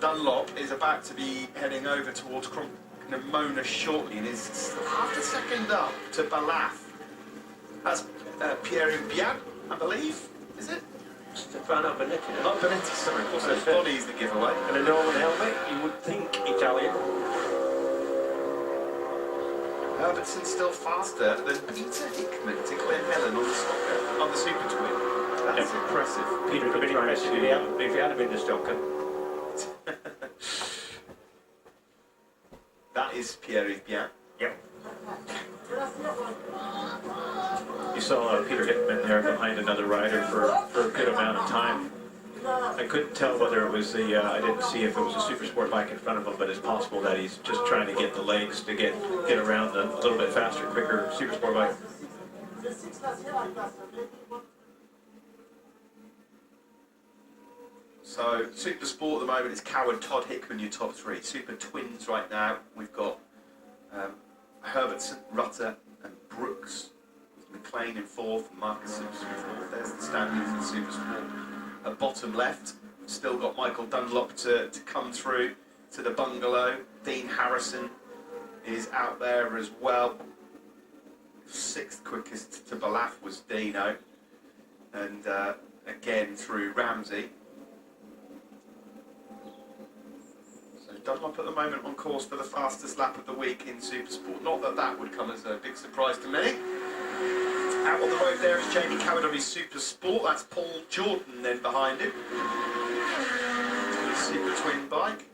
Dunlop is about to be heading over towards Cremona shortly and is half a second up to Balaf. That's Pierre Bian, I believe, is it? Stefano Benetti. Not Benetti, sorry, of course, his body is the giveaway. And a Norman helmet, you would think Italian. Herbertson's still faster than Peter Hickman to Glen Helen on the Stocker, on the Super Twin. That's impressive. Peter could be impressive if he had been the Stocker. That is Pierre Bian. Yep. You saw Peter Hickman there behind another rider for a good amount of time. I couldn't tell whether it was the, I didn't see if it was a super sport bike in front of him, but it's possible that he's just trying to get the legs to get around a little bit faster, quicker super sport bike. So, Super Sport at the moment is Coward, Todd, Hickman, your top three. Super Twins right now, we've got Herbertson, Rutter and Brooks. McLean in fourth, and Marcus Simpson in fourth. There's the standings in Super Sport. At bottom left, still got Michael Dunlop to come through to the bungalow. Dean Harrison is out there as well. Sixth quickest to Balaf was Dino. And again through Ramsey. So Dunlop at the moment on course for the fastest lap of the week in Super Sport. Not that that would come as a big surprise to many. Out on the road there is Jamie Coward on his Super Sport. That's Paul Jordan then behind him. His Super Twin bike.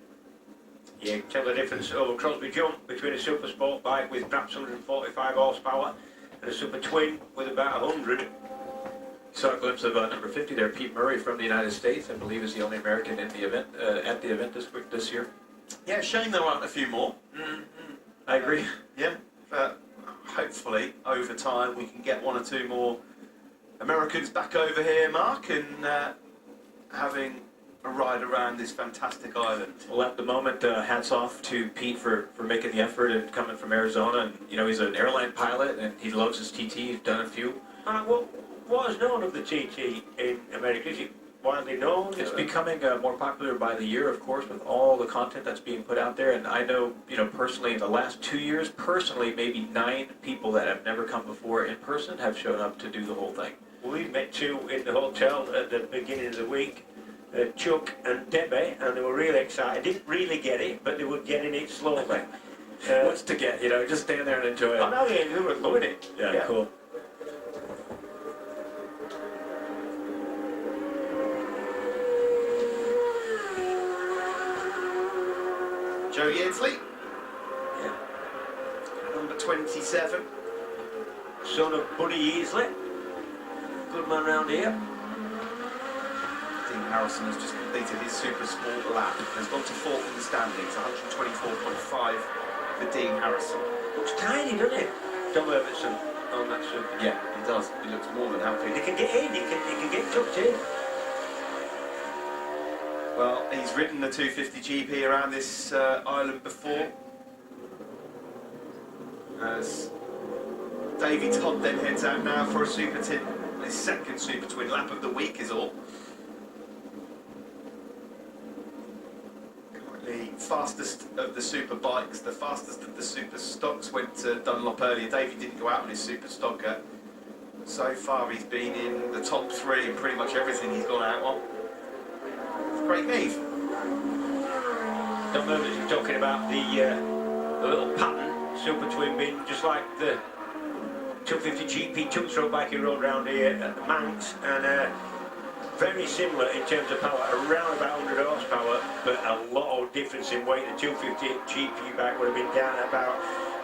Yeah, you can tell the difference over Crosby Jump between a Super Sport bike with perhaps 145 horsepower and a Super Twin with about 100. Saw a glimpse of number 50 there, Pete Murray from the United States. I believe is the only American in the event at the event this year. Yeah, shame there aren't a few more. I agree. Yeah, but hopefully over time we can get one or two more Americans back over here, Mark, and having a ride around this fantastic island. Well, at the moment, hats off to Pete for making the effort and coming from Arizona. And you know, he's an airline pilot and he loves his TT. He's done a few. What is known of the TT in America? Is it widely known? It's becoming more popular by the year, of course, with all the content that's being put out there. And I know, you know, personally, in the last 2 years, personally, maybe 9 people that have never come before in person have shown up to do the whole thing. We met 2 in the hotel at the beginning of the week, Chuck and Debbie, and they were really excited. Didn't really get it, but they were getting it slowly. What's to get, you know, just stand there and enjoy it. I know, they were loving it. Yeah, cool. Joe Yeardsley, Yeah. number 27. Son of Buddy Yeardsley. Good man round here. Dean Harrison has just completed his Super Sport lap and has gone to fourth in the standings, 124.5 for Dean Harrison. Looks tiny, doesn't he? Tom Herbertson on that Super. Yeah, he does. He looks more than happy. He can get in, he can get tucked in. Well, he's ridden the 250 GP around this island before. As Davy Todd then heads out now for a Super Twin. His second Super Twin lap of the week is all. Currently fastest of the Super Bikes, the fastest of the Super Stocks went to Dunlop earlier. Davy didn't go out on his Super Stocker. So far he's been in the top 3 in pretty much everything he's gone out on. Great Eve. Tom Herbertson talking about the little pattern Super Twin being just like the 250 GP two-stroke bike he rode around here at the Manx, and very similar in terms of power, around about 100 horsepower, but a lot of difference in weight. The 250 GP bike would have been down at about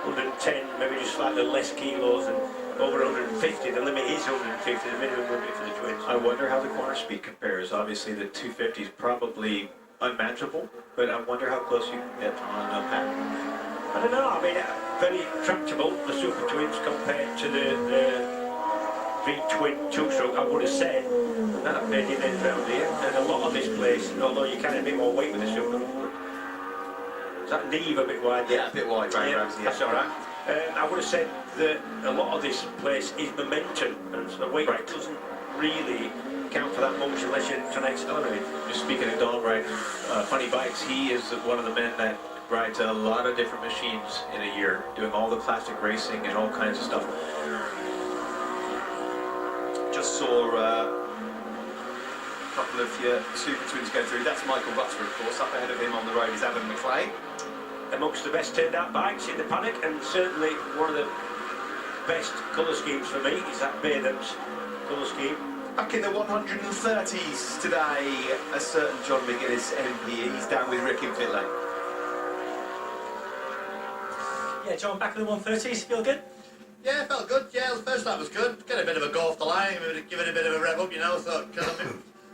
110, maybe just slightly less kilos, and over 150. The limit is 150, the minimum limit for the twins. I wonder how the corner speed compares. Obviously, the 250 is probably unmatchable, but I wonder how close you can get on a pattern. I don't know, I mean, very tractable, the Super Twins, compared to the V-Twin two-stroke, I would have said. That made it in around here, and a lot of this place, although you can have a bit more weight with the Super. Is that Neve a bit wide? Yeah, a bit wide, right? Yeah, Ramsey, that's alright. I would have said that a lot of this place is momentum, and the weight doesn't really count for that much unless you're trying to accelerate. Just speaking of dog riding, funny bikes, he is one of the men that rides a lot of different machines in a year, doing all the classic racing and all kinds of stuff. Just saw a couple of your super twins go through. That's Michael Rutter, of course. Up ahead of him on the road is Adam McLean. Amongst the best turned out bikes in the paddock, and certainly one of the best colour schemes for me is that Badham's colour scheme. Back in the 130s today, a certain John McGuinness MP. He's down with Rick in pit lane. Yeah, John, back in the 130s, feel good? Yeah, it felt good. Yeah, the first lap was good. Get a bit of a go off the line, give it a bit of a rev up, you know. Thought, cause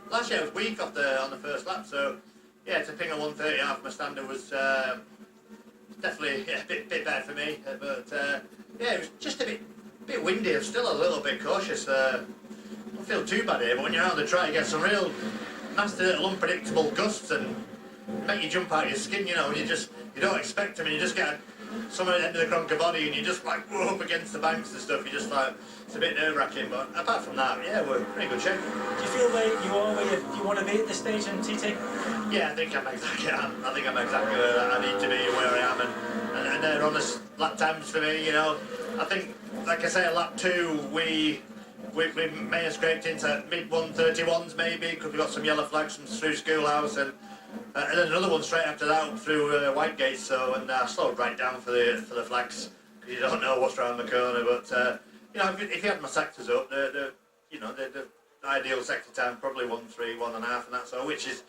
last year I was weak on the first lap, so yeah, to ping a 130 half my standard was definitely a bit better for me. But yeah, it was just a bit windy. I'm still a little bit cautious. Don't feel too bad here, but when you're out on the track, you get some real nasty little unpredictable gusts and make you jump out of your skin, you know. And you don't expect them, and you just get somewhere at the end of the crunk of body, and you just like whoa, up against the banks and stuff. You just like it's a bit nerve-wracking, but apart from that, yeah, we're in pretty good shape. Do you feel like you are where you want to be at this stage in TT? Yeah, I think I'm exactly where I need to be and where I am, and they're honest lap times for me. You know, I think, like I say, at lap 2 we may have scraped into mid 131s maybe because we got some yellow flags from through Schoolhouse and then another one straight after that up through Whitegate. So and I slowed right down for the flags because you don't know what's around the corner. But you know, if you had my sectors up, the ideal sector time probably 1.3, 1.5, and that. So which is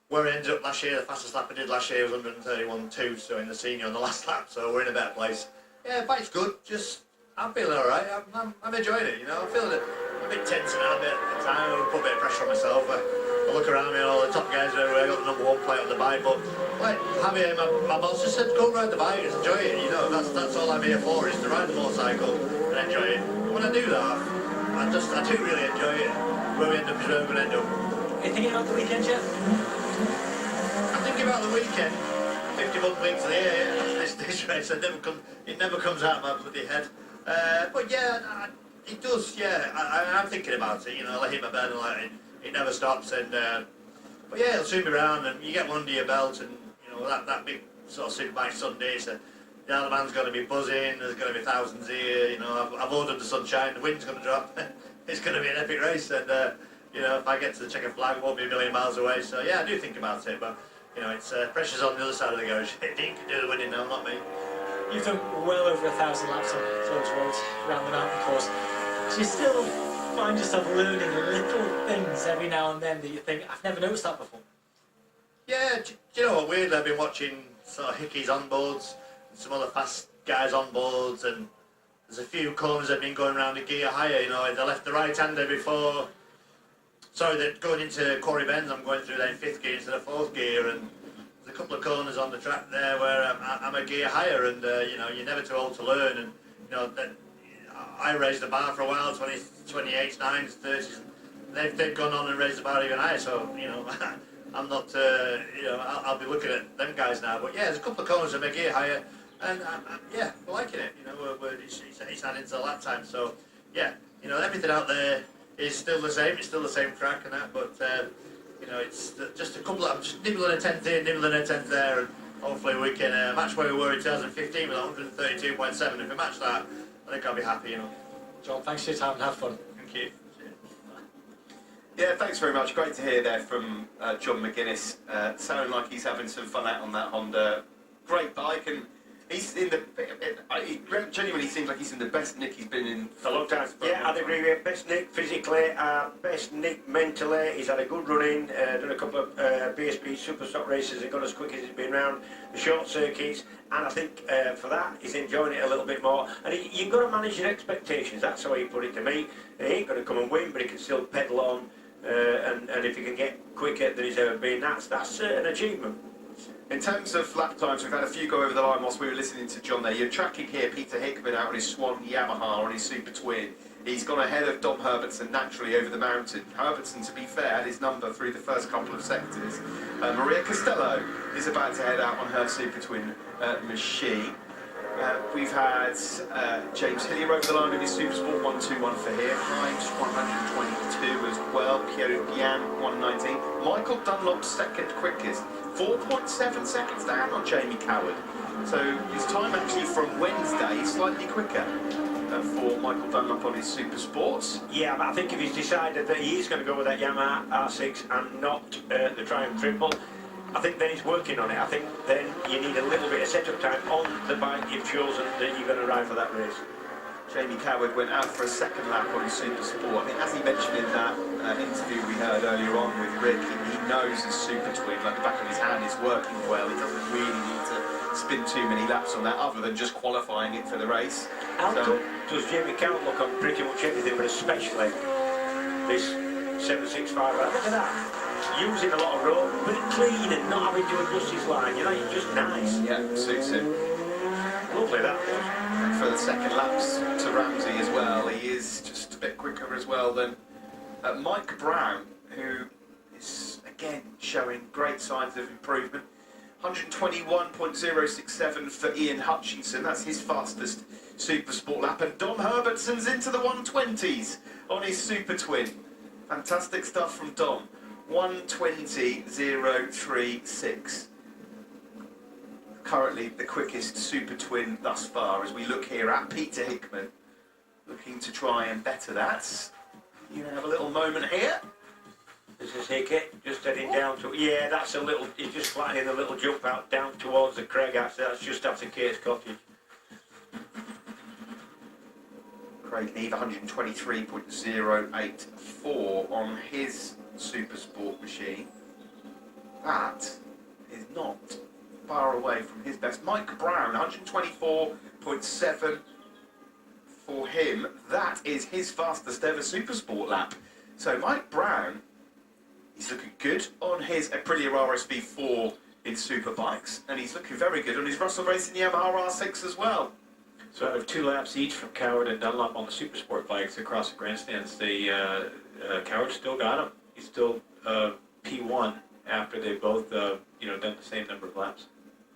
where I ended up last year. The fastest lap I did last year was 131.2. So in the senior on the last lap. So we're in a better place. Yeah, bike's good. Just I'm feeling all right. I'm enjoying it. You know, I'm feeling a bit tense and a bit at the time. I put a bit of pressure on myself. I look around me and all the top guys are everywhere. I got the #1 plate on the bike, but like Javier, my boss just said, go ride the bike, just enjoy it. You know, that's all I'm here for, is to ride the motorcycle and enjoy it. And when I do that, I do really enjoy it. Where we end up is where we're going to end up. Are you thinking about the weekend yet? I'm thinking about the weekend. 51 weeks of the year. This race, it never comes out of my bloody head. But yeah, it does. Yeah, I'm thinking about it. You know, I hit my bed and like it never stops. And but yeah, it'll soon be round, and you get one under your belt, and you know that big sort of Superbike Sunday. So the other man's going to be buzzing. There's going to be thousands here. You know, I've ordered the sunshine. The wind's going to drop. It's going to be an epic race, and you know, if I get to the checkered flag, it won't be a million miles away. So yeah, I do think about it, but you know, it's pressure's on the other side of the garage. Dean can do the winning now, not me. You've done well over 1,000 laps on those roads around the mountain course. Do you still find yourself learning little things every now and then that you think, I've never noticed that before? Yeah, do you know what, weirdly I've been watching sort of Hickey's onboards and some other fast guys onboards, and there's a few corners they've been going around a gear higher. You know, they left the right hander before, sorry, they're going into Quarry Bends, I'm going through there in 5th gear instead of 4th gear, and there's a couple of corners on the track there where I'm a gear higher, and you know, you're never too old to learn, and you know, I raised the bar for a while, 28s, 9s, 30s, and they've gone on and raised the bar even higher, so you know, I'm not, you know, I'll be looking at them guys now, but yeah, there's a couple of corners that make gear higher, and yeah, we're liking it, you know, it's adding to the lap time, so yeah, you know, everything out there is still the same, it's still the same track and that, but you know, it's just a couple of, I'm just nibbling a 10th here, nibbling a 10th there, and hopefully we can match where we were in 2015 with 132.7. If we match that, I think I'll be happy, you know. John, thanks for your time and have fun. Thank you. Yeah, thanks very much. Great to hear there from John McGuinness. Sounding like he's having some fun out on that Honda. Great bike, and he's in the. He genuinely seems like he's in the best nick he's been in For a long time. Yeah, I'd agree with you. Best nick physically, best nick mentally. He's had a good run in, done a couple of BSB super stock races and gone as quick as he's been round the short circuits. And I think for that, he's enjoying it a little bit more. And you've got to manage your expectations. That's how he put it to me. He ain't going to come and win, but he can still pedal on. And if he can get quicker than he's ever been, that's an achievement. In terms of lap times, we've had a few go over the line whilst we were listening to John there. You're tracking here Peter Hickman out on his Swan Yamaha on his Super Twin. He's gone ahead of Dom Herbertson naturally over the mountain. Herbertson, to be fair, had his number through the first couple of sectors. Maria Costello is about to head out on her Super Twin machine. We've had James Hillier over the line in his Supersport, 121 for him. Himes 122 as well. Pierre Bian 119. Michael Dunlop second quickest, 4.7 seconds down on Jamie Coward. So his time actually from Wednesday is slightly quicker for Michael Dunlop on his Supersports. Yeah, but I think if he's decided that he is going to go with that Yamaha R6 and not the Triumph Triple, I think then he's working on it. I think then you need a little bit of setup time on the bike you've chosen that you're going to ride for that race. Jamie Coward went out for a second lap on his Supersport. I think, as he mentioned in that interview we heard earlier on with Rick, he knows his Super Twin, like the back of his hand, is working well. He doesn't really need to spin too many laps on that, other than just qualifying it for the race. How good does Jamie Coward look on pretty much everything, but especially this 765? Look at that. Using a lot of road, but clean and not having to adjust his line. You know, it's just nice. Yeah, suits him. Lovely that was. And for the second laps to Ramsey as well, he is just a bit quicker as well than Mike Brown, who is again showing great signs of improvement. 121.067 for Ian Hutchinson, that's his fastest Supersport lap, and Dom Herbertson's into the 120s on his Super Twin. Fantastic stuff from Dom. 120.036. Currently the quickest Super Twin thus far, as we look here at Peter Hickman, looking to try and better that. You have a little moment here. This is Hickett, just heading down to... Yeah, that's a little... He's just flattening a little jump out down towards the Craig, actually. That's just after Kate's Cottage. Craig Neve 123.084 on his Supersport machine. That is not far away from his best. Mike Brown, 124.7 for him. That is his fastest ever Supersport lap. So Mike Brown, he's looking good on his Aprilia RSV4 in Superbikes, and he's looking very good on his Russell Racing Yamaha R6 as well. So out of 2 laps each from Coward and Dunlop on the Supersport bikes across the grandstands, Coward still got him. He's still P1 after they've both done the same number of laps.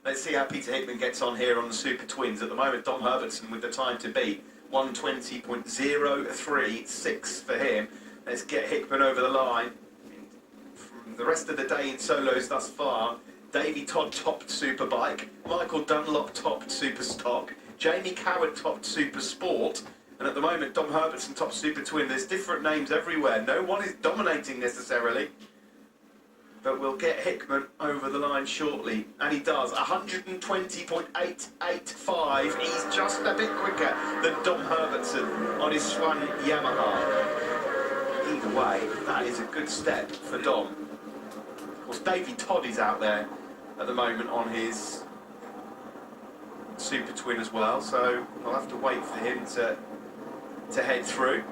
Let's see how Peter Hickman gets on here on the Super Twins. At the moment, Dom Herbertson with the time to beat, 120.036 for him. Let's get Hickman over the line. From the rest of the day in solos thus far, Davy Todd topped Superbike, Michael Dunlop topped Super Stock, Jamie Coward topped Super Sport, and at the moment Dom Herbertson topped Super Twin. There's different names everywhere. No one is dominating necessarily, but we'll get Hickman over the line shortly, and he does. 120.885. He's just a bit quicker than Dom Herbertson on his Swan Yamaha. Either way, that is a good step for Dom. Of course, Davy Todd is out there at the moment on his Super Twin as well, so I'll have to wait for him to head through.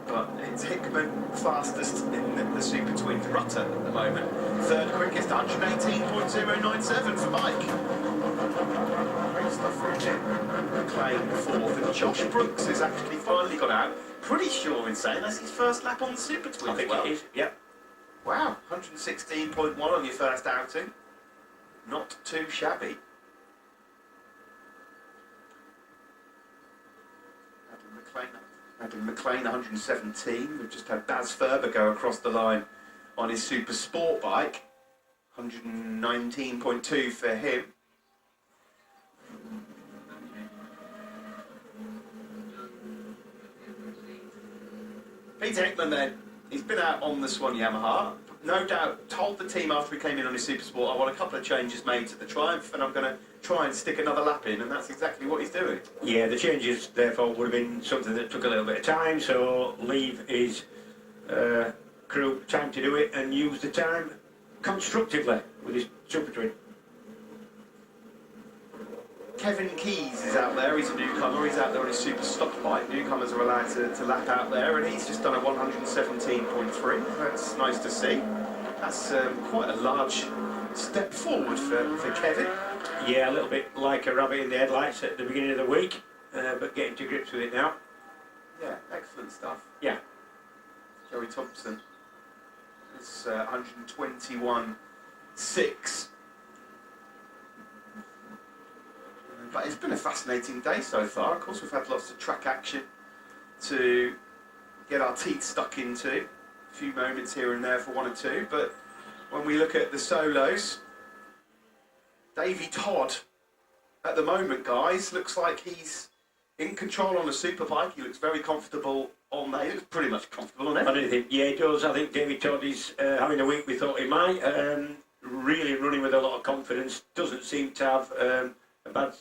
But it's Hickman fastest in the Super Twin. Rutter at the moment. Third quickest, 118.097 for Mike. Great stuff from him. McLean fourth, and Josh Brooks has actually finally got out. Pretty sure in saying that's his first lap on the Super Twin. I think it is, yep. Wow, 116.1 on your first outing. Not too shabby. Adam McLean 117. We've just had Baz Ferber go across the line on his Super Sport bike. 119.2 for him. Peter Hickman then, he's been out on the Swan Yamaha. No doubt told the team after we came in on his Supersport, I want a couple of changes made to the Triumph, and I'm going to try and stick another lap in, and that's exactly what he's doing. Yeah, the changes therefore would have been something that took a little bit of time, so leave his crew time to do it and use the time constructively with his Super Twin. Kevin Keys is out there, he's a newcomer, he's out there on his Super Stock bike. Newcomers are allowed to lap out there, and he's just done a 117.3. That's nice to see. That's quite a large step forward for Kevin. Yeah, a little bit like a rabbit in the headlights at the beginning of the week, but getting to grips with it now. Yeah, excellent stuff. Yeah. Joey Thompson is 121.6 But it's been a fascinating day so far. Of course, we've had lots of track action to get our teeth stuck into. A few moments here and there for one or two. But when we look at the solos, Davy Todd, at the moment, guys, looks like he's in control on the superbike. He looks very comfortable on there. He looks pretty much comfortable on I everything. don't think, yeah, he does. I think Davy Todd is having a week we thought he might. Really running with a lot of confidence. Doesn't seem to have a bad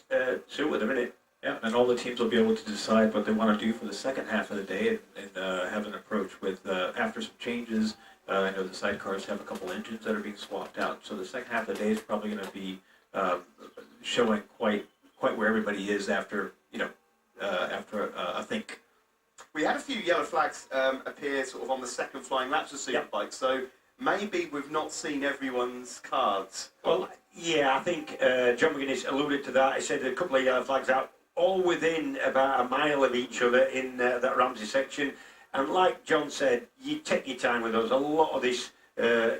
suit at the minute. Yeah, and all the teams will be able to decide what they want to do for the second half of the day and have an approach with, after some changes, I know the sidecars have a couple engines that are being swapped out, so the second half of the day is probably going to be showing quite where everybody is after, I think. We had a few yellow flags appear sort of on the second flying laps of superbikes, so maybe we've not seen everyone's cards. Well, yeah, I think John McGuinness alluded to that. He said a couple of yellow flags out, all within about a mile of each other in that Ramsey section. And like John said, you take your time with us. A lot of this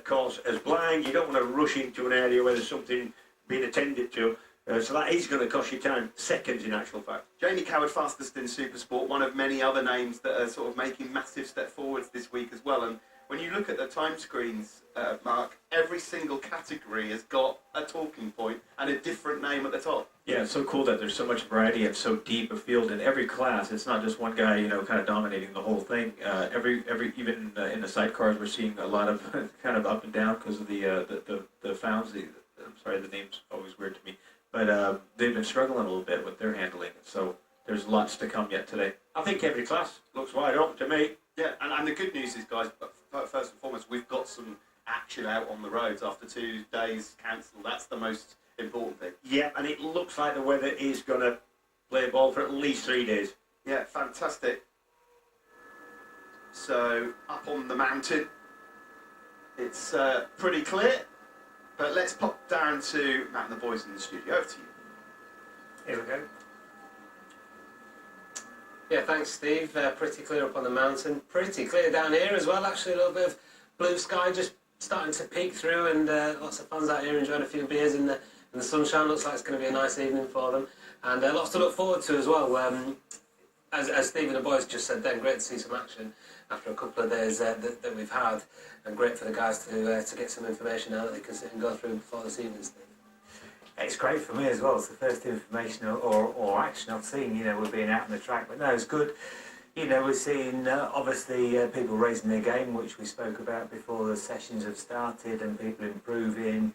course is blind. You don't want to rush into an area where there's something being attended to. So that is going to cost you time, seconds in actual fact. Jamie Coward, fastest in Supersport, one of many other names that are sort of making massive step forwards this week as well. And when you look at the time screens, Mark, every single category has got a talking point and a different name at the top. Yeah, it's so cool that there's so much variety and so deep a field in every class. It's not just one guy, kind of dominating the whole thing. Even in the sidecars, we're seeing a lot of kind of up and down because of the founds. I'm sorry, the name's always weird to me. But they've been struggling a little bit with their handling. So there's lots to come yet today. I think every class looks wide open to me. Yeah, and the good news is, guys, first and foremost, we've got some action out on the roads after 2 days cancelled. That's the most important thing. Yeah, and it looks like the weather is going to play ball for at least 3 days. Yeah, fantastic. So, up on the mountain, it's pretty clear. But let's pop down to Matt and the boys in the studio. Over to you. Here we go. Yeah, thanks, Steve. Pretty clear up on the mountain. Pretty clear down here as well, actually. A little bit of blue sky just starting to peek through, and lots of fans out here enjoying a few beers in the sunshine. Looks like it's going to be a nice evening for them. And lots to look forward to as well. As Steve and the boys just said then, great to see some action after a couple of days that we've had, and great for the guys to get some information now that they can sit and go through before this evening, Steve. It's great for me as well. It's the first information or action I've seen, we're being out on the track. But no, it's good. We're seeing, obviously, people raising their game, which we spoke about before the sessions have started, and people improving.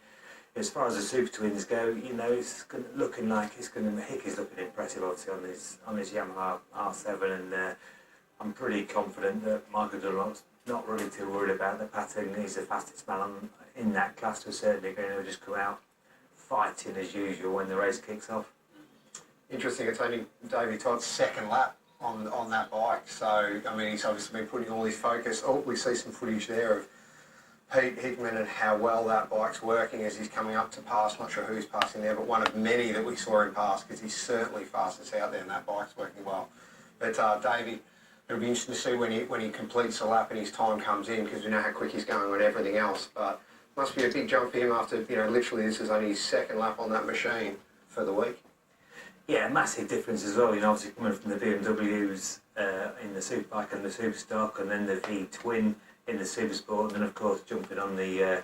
As far as the Super Twins go, it's looking like Hick is looking impressive, obviously, on his Yamaha R7, and I'm pretty confident that Michael Dunlop's not really too worried about the pattern. He's the fastest man in that class to a certain degree, and he'll just come out fighting as usual when the race kicks off. Interesting, it's only Davy Todd's second lap on that bike, so he's obviously been putting all his focus. We see some footage there of Pete Hickman and how well that bike's working as he's coming up to pass. Not sure who's passing there, but one of many that we saw him pass, because he's certainly fastest out there and that bike's working well. But Davy, it'll be interesting to see when he completes the lap and his time comes in, because we know how quick he's going on everything else. But must be a big jump for him after, literally this is only his second lap on that machine for the week. Yeah, massive difference as well. Obviously coming from the BMWs in the Superbike and the Superstock, and then the V Twin in the Supersport, and then of course jumping on the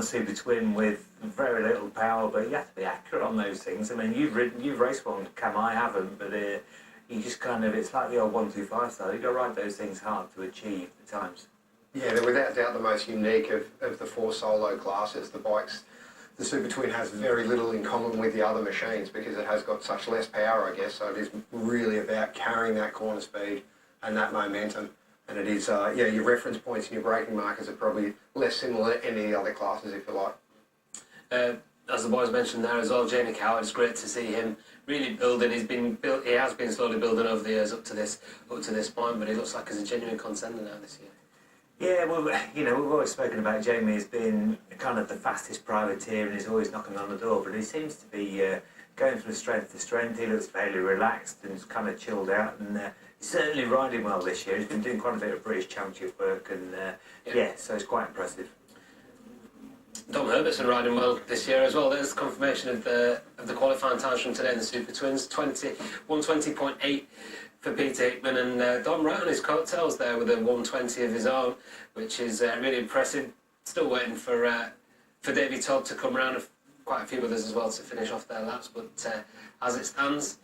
Super Twin with very little power. But you have to be accurate on those things. You've raced one, Cam, I haven't, but you just it's like the old 125 style. You've got to ride those things hard to achieve the times. Yeah, they're without doubt the most unique of the 4 solo classes. The Super Twin has very little in common with the other machines because it has got such less power, I guess. So it is really about carrying that corner speed and that momentum. And it is, your reference points and your braking markers are probably less similar to any of the other classes, if you like. As the boys mentioned there as well, Jamie Coward, it's great to see him really building. He has been slowly building over the years up to this point, but he looks like he's a genuine contender now this year. Yeah, well, we've always spoken about Jamie as being kind of the fastest privateer, and he's always knocking on the door, but he seems to be going from strength to strength. He looks fairly relaxed and he's kind of chilled out, and he's certainly riding well this year. He's been doing quite a bit of British Championship work, and so it's quite impressive. Dom Herbert's been riding well this year as well. There's confirmation of the qualifying times from today in the Super Twins. 120.8 for Peter Hickman, and Dom right on his coattails there with a 120 of his own, which is really impressive. Still waiting for Davy Todd to come around, quite a few others as well to finish off their laps, but as it stands,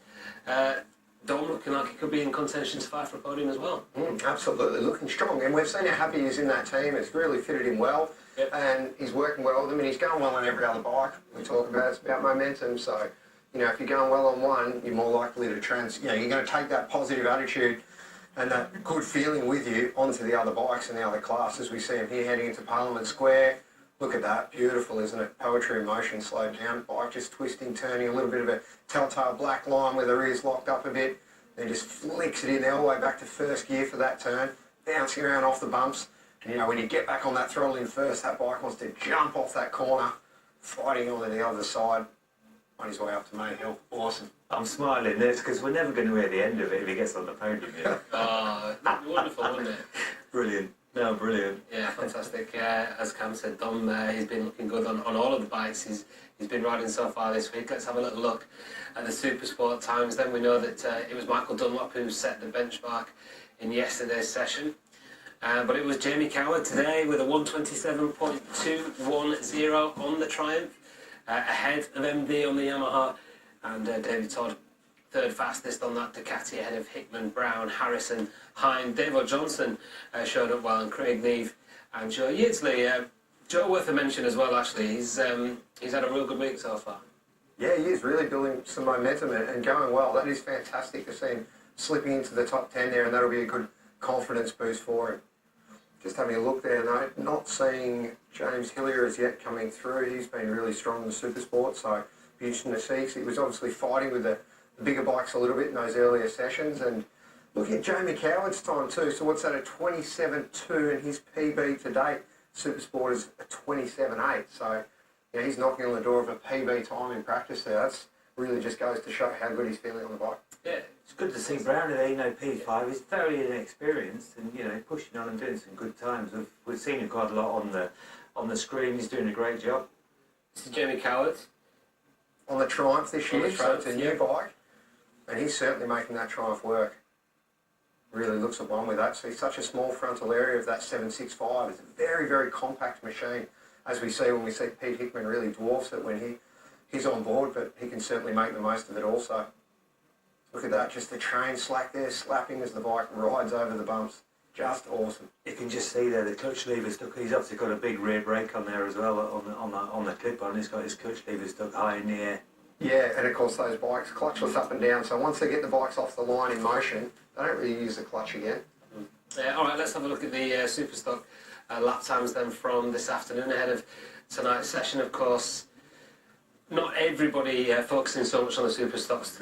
Dom looking like he could be in contention to fight for a podium as well. Absolutely, looking strong, and we've seen how happy he is in that team. It's really fitted him well. Yep. And he's working well with them, and he's going well on every other bike. We talk about it's about momentum, so if you're going well on one, you're more likely to you're going to take that positive attitude and that good feeling with you onto the other bikes and the other classes. We see him here heading into Parliament Square. Look at that, beautiful, isn't it? Poetry in motion, slowed down, bike just twisting, turning, a little bit of a telltale black line where the rear's locked up a bit, then just flicks it in all the way back to first gear for that turn, bouncing around off the bumps. And when you get back on that throttle in first, that bike wants to jump off that corner, fighting on the other side, on his way up to May Hill. Awesome. I'm smiling this because we're never going to hear the end of it if he gets on the podium. Oh, wonderful, wasn't it? Brilliant. No, brilliant. Yeah, fantastic. As Cam said, Dom, he's been looking good on all of the bikes he's been riding so far this week. Let's have a little look at the Super Sport times. Then we know that it was Michael Dunlop who set the benchmark in yesterday's session. But it was Jamie Coward today with a 127.210 on the Triumph, ahead of MD on the Yamaha, and Davy Todd third fastest on that Ducati, ahead of Hickman, Brown, Harrison, Hine. Davo Johnson showed up well, and Craig Neve and Joe Yeardsley. Joe worth a mention as well, actually. He's had a real good week so far. Yeah, he is really building some momentum and going well. That is fantastic to see him slipping into the top 10 there, and that'll be a good confidence boost for him. Just having a look there, though, not seeing James Hillier as yet coming through. He's been really strong in the Super Sport, so it'll be interesting to see. He was obviously fighting with the bigger bikes a little bit in those earlier sessions. And looking at Jamie Coward's time too, so what's that, a 27.2, and his PB to date, Super Sport, is a 27.8. So he's knocking on the door of a PB time in practice there. That's really just goes to show how good he's feeling on the bike. Yeah, it's good to see Brown there, P5. He's very inexperienced and, pushing on and doing some good times. We've seen him quite a lot on the screen. He's doing a great job. This is Jamie Coward. On the Triumph this year, so it's a new bike. And he's certainly making that Triumph work. Really looks at one with that. So he's such a small frontal area of that 765. It's a very, very compact machine. As we see when we see Pete Hickman really dwarfs it when he's on board, but he can certainly make the most of it also. Look at that, just the train slack there, slapping as the bike rides over the bumps. Just awesome. You can just see there the clutch lever stuck. He's obviously got a big rear brake on there as well on the clip on. He's got his clutch lever stuck high in the air. Yeah, and of course those bikes clutchless up and down. So once they get the bikes off the line in motion, they don't really use the clutch again. All right, let's have a look at the Superstock lap times then from this afternoon ahead of tonight's session. Of course, not everybody focusing so much on the Superstocks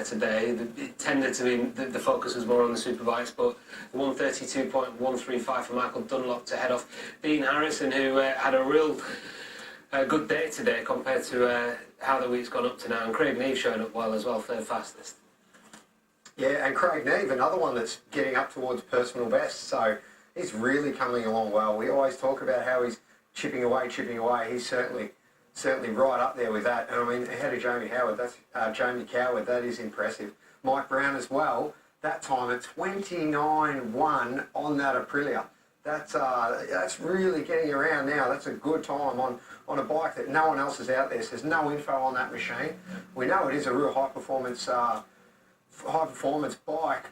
today. It tended to be the focus was more on the Superbikes, but 132.135 for Michael Dunlop to head off Dean Harrison, who had a real good day today compared to how the week's gone up to now. And Craig Neve showing up well as well, third fastest. Yeah, and Craig Neve, another one that's getting up towards personal best, so he's really coming along well. We always talk about how he's chipping away. He's certainly right up there with that. And I mean, ahead of Jamie Coward, that is impressive. Mike Brown as well, that time at 29.1 on that Aprilia. That's really getting around now. That's a good time on a bike that no one else is out there. So there's no info on that machine. We know it is a real high performance bike,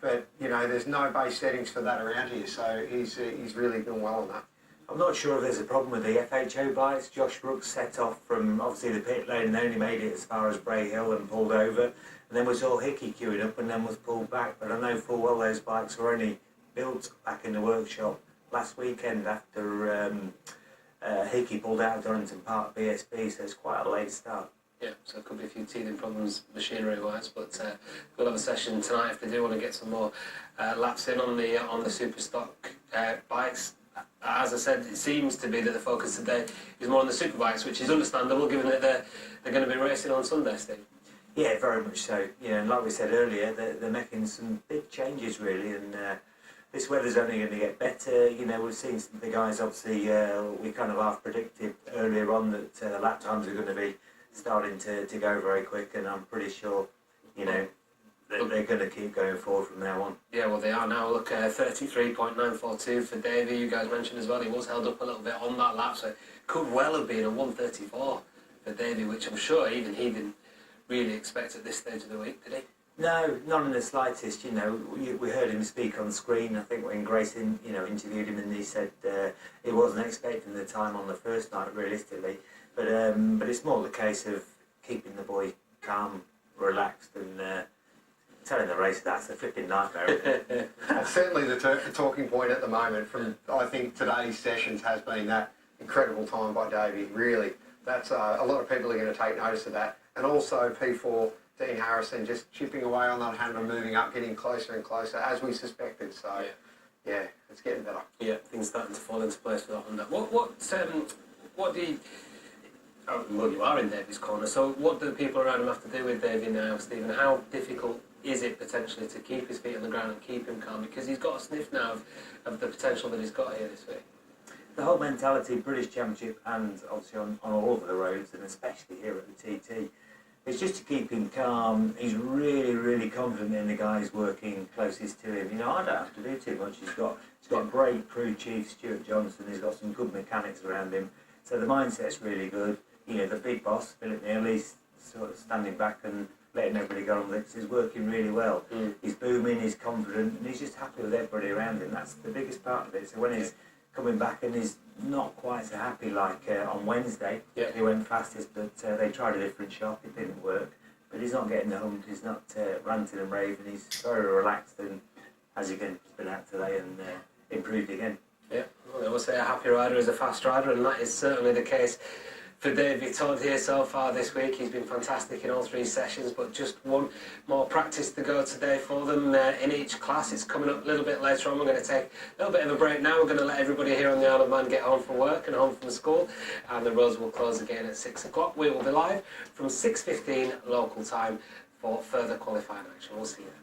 but there's no base settings for that around here. So he's really doing well on that. I'm not sure if there's a problem with the FHO bikes. Josh Brooks set off from obviously the pit lane and only made it as far as Bray Hill and pulled over, and then we saw Hickey queuing up and then was pulled back. But I know full well those bikes were only built back in the workshop last weekend after Hickey pulled out of Donington Park BSB, so it's quite a late start. Yeah, so there could be a few teething problems machinery-wise, but we'll have a session tonight if they do want to get some more laps in on the Superstock bikes. As I said, it seems to be that the focus today is more on the Superbikes, which is understandable given that they're going to be racing on Sunday, Steve. Yeah, very much so. And like we said earlier, they're making some big changes really, and this weather's only going to get better. You know, we've seen the guys, obviously, we kind of half predicted earlier on that lap times are going to be starting to go very quick, and I'm pretty sure, you know, that they're going to keep going forward from now on. Yeah, well, they are now. Look, 33.942 for Davey. You guys mentioned as well, he was held up a little bit on that lap, so it could well have been a 134 for Davey, which I'm sure even he didn't really expect at this stage of the week, did he? No, not in the slightest. You know, we heard him speak on screen. I think when Grace, interviewed him, and he said he wasn't expecting the time on the first night, realistically. But it's more the case of keeping the boy calm, relaxed, and telling the race that's a flipping nightmare. Well, certainly the talking point at the moment from, I think, today's sessions has been that incredible time by Davey. Really, that's a lot of people are going to take notice of that. And also P4, Dean Harrison just chipping away on that hammer, moving up, getting closer and closer, as we suspected. So, yeah, it's getting better. Yeah, things starting to fall into place for that Honda. What do you... Oh, well, you are in Davey's corner, so what do the people around him have to do with Davey now, Stephen? How difficult is it potentially to keep his feet on the ground and keep him calm? Because he's got a sniff now of the potential that he's got here this week. The whole mentality, British Championship, and obviously on all of the roads, and especially here at the TT, is just to keep him calm. He's really, really confident in the guys working closest to him. You know, I don't have to do too much. He's got a great crew chief, Stuart Johnson. He's got some good mechanics around him. So the mindset's really good. You know, the big boss, Philip Neal, he's sort of standing back and letting everybody go on with it. He's working really well. He's booming, he's confident, and he's just happy with everybody around him. That's the biggest part of it. So when he's coming back and he's not quite so happy like on Wednesday, he went fastest, but they tried a different shop, it didn't work. But he's not getting humped, he's not ranting and raving, he's very relaxed, and as you can, he's been out today and improved again. Yeah, well, they always say a happy rider is a fast rider, and that is certainly the case for Davy Todd here so far this week. He's been fantastic in all three sessions, but just one more practice to go today for them in each class. It's coming up a little bit later on. We're going to take a little bit of a break now. We're going to let everybody here on the Isle of Man get home from work and home from school, and the roads will close again at 6 o'clock. We will be live from 6:15 local time for further qualifying action. We'll see you then.